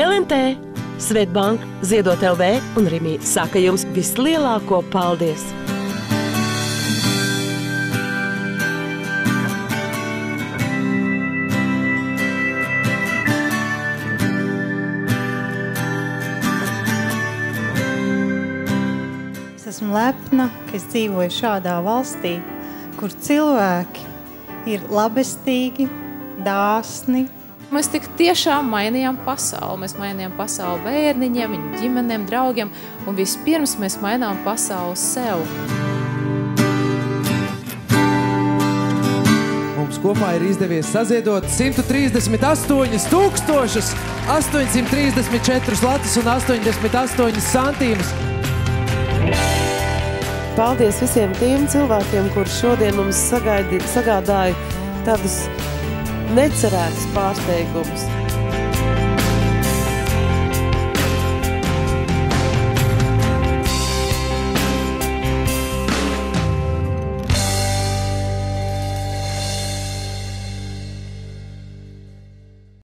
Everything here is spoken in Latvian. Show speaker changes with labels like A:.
A: LMT, Svetbank, Ziedot LV un Rimī saka jums vislielāko paldies!
B: Esmu lepna, ka es dzīvoju šādā valstī, kur cilvēki ir labestīgi, dāsni.
C: Mēs tik tiešām mainījām pasauli. Mēs mainījām pasauli bērniņiem, viņu ģimenēm, draugiem, un vispirms mēs mainām pasauli sev.
D: Mums kopā ir izdevies saziedot 138 834 latus un 88 santīmus.
A: Paldies visiem tiem cilvēkiem, kuri šodien mums sagādāja tādus necerētus pārsteigumus.